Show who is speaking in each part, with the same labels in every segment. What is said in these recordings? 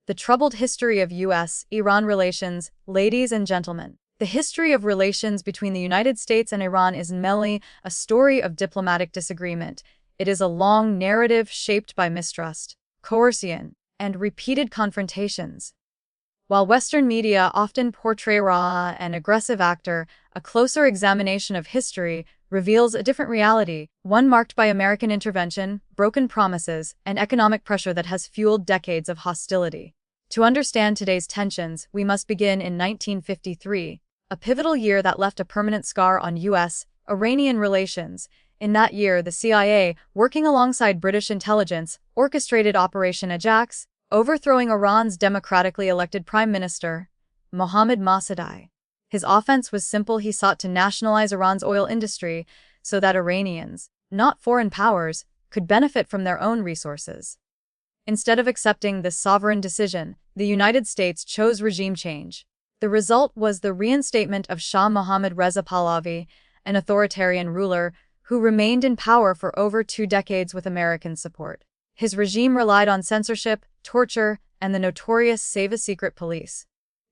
Speaker 1: The troubled history of U.S.-Iran relations. Ladies and gentlemen, the history of relations between the United States and Iran is merely a story of diplomatic disagreement. It is a long narrative shaped by mistrust, coercion, and repeated confrontations. While Western media often portray Iran as an aggressive actor, a closer examination of history reveals a different reality, one marked by American intervention, broken promises, and economic pressure that has fueled decades of hostility. To understand today's tensions, we must begin in 1953, a pivotal year that left a permanent scar on U.S.-Iranian relations. In that year, the CIA, working alongside British intelligence, orchestrated Operation Ajax, overthrowing Iran's democratically elected Prime Minister, Mohammad Mossadegh. His offense was simple: he sought to nationalize Iran's oil industry so that Iranians, not foreign powers, could benefit from their own resources. Instead of accepting this sovereign decision, the United States chose regime change. The result was the reinstatement of Shah Mohammad Reza Pahlavi, an authoritarian ruler who remained in power for over 2 decades with American support. His regime relied on censorship, torture, and the notorious Save-a-Secret police.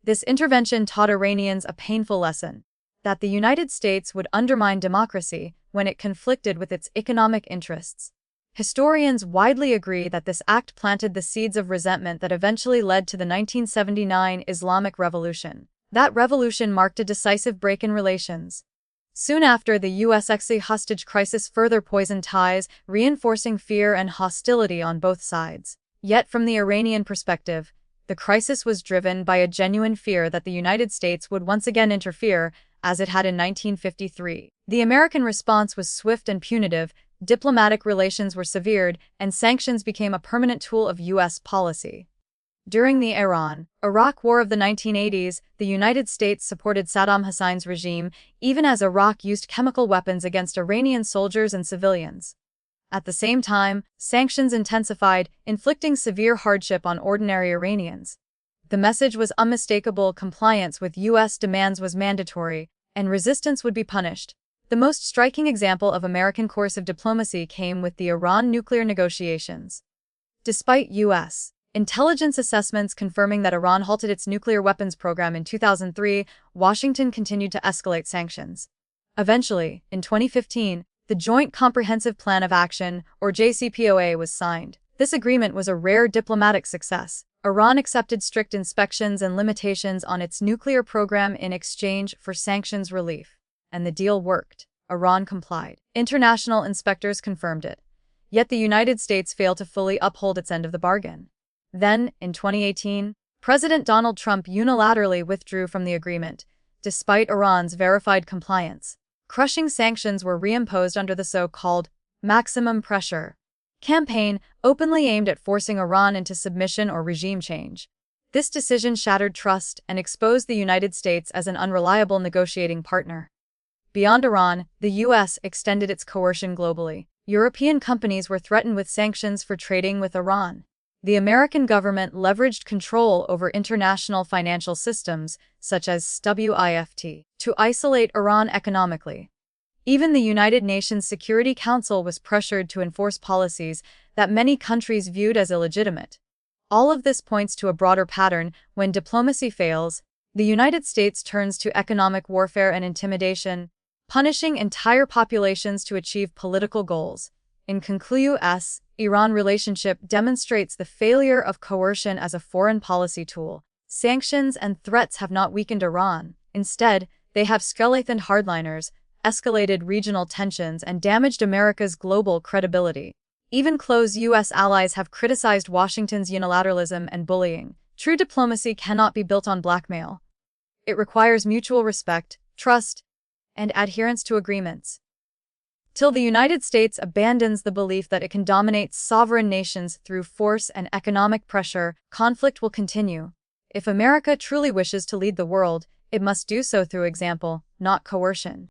Speaker 1: This intervention taught Iranians a painful lesson: that the United States would undermine democracy when it conflicted with its economic interests. Historians widely agree that this act planted the seeds of resentment that eventually led to the 1979 Islamic Revolution. That revolution marked a decisive break in relations. Soon after, the U.S.-XC hostage crisis further poisoned ties, reinforcing fear and hostility on both sides. Yet from the Iranian perspective, the crisis was driven by a genuine fear that the United States would once again interfere, as it had in 1953. The American response was swift and punitive. Diplomatic relations were severed, and sanctions became a permanent tool of U.S. policy. During the Iran-Iraq War of the 1980s, the United States supported Saddam Hussein's regime, even as Iraq used chemical weapons against Iranian soldiers and civilians. At the same time, sanctions intensified, inflicting severe hardship on ordinary Iranians. The message was unmistakable: compliance with U.S. demands was mandatory, and resistance would be punished. The most striking example of American coercive diplomacy came with the Iran nuclear negotiations. Despite U.S. intelligence assessments confirming that Iran halted its nuclear weapons program in 2003, Washington continued to escalate sanctions. Eventually, in 2015, the Joint Comprehensive Plan of Action, or JCPOA, was signed. This agreement was a rare diplomatic success. Iran accepted strict inspections and limitations on its nuclear program in exchange for sanctions relief. And the deal worked. Iran complied. International inspectors confirmed it. Yet the United States failed to fully uphold its end of the bargain. Then, in 2018, President Donald Trump unilaterally withdrew from the agreement, despite Iran's verified compliance. Crushing sanctions were reimposed under the so-called maximum pressure campaign, openly aimed at forcing Iran into submission or regime change. This decision shattered trust and exposed the United States as an unreliable negotiating partner. Beyond Iran, the U.S. extended its coercion globally. European companies were threatened with sanctions for trading with Iran. The American government leveraged control over international financial systems, such as SWIFT, to isolate Iran economically. Even the United Nations Security Council was pressured to enforce policies that many countries viewed as illegitimate. All of this points to a broader pattern: when diplomacy fails, the United States turns to economic warfare and intimidation, punishing entire populations to achieve political goals. In conclusion, U.S.-Iran relationship demonstrates the failure of coercion as a foreign policy tool. Sanctions and threats have not weakened Iran. Instead, they have strengthened hardliners, escalated regional tensions, and damaged America's global credibility. Even close U.S. allies have criticized Washington's unilateralism and bullying. True diplomacy cannot be built on blackmail. It requires mutual respect, trust, and adherence to agreements. Till the United States abandons the belief that it can dominate sovereign nations through force and economic pressure, conflict will continue. If America truly wishes to lead the world, it must do so through example, not coercion.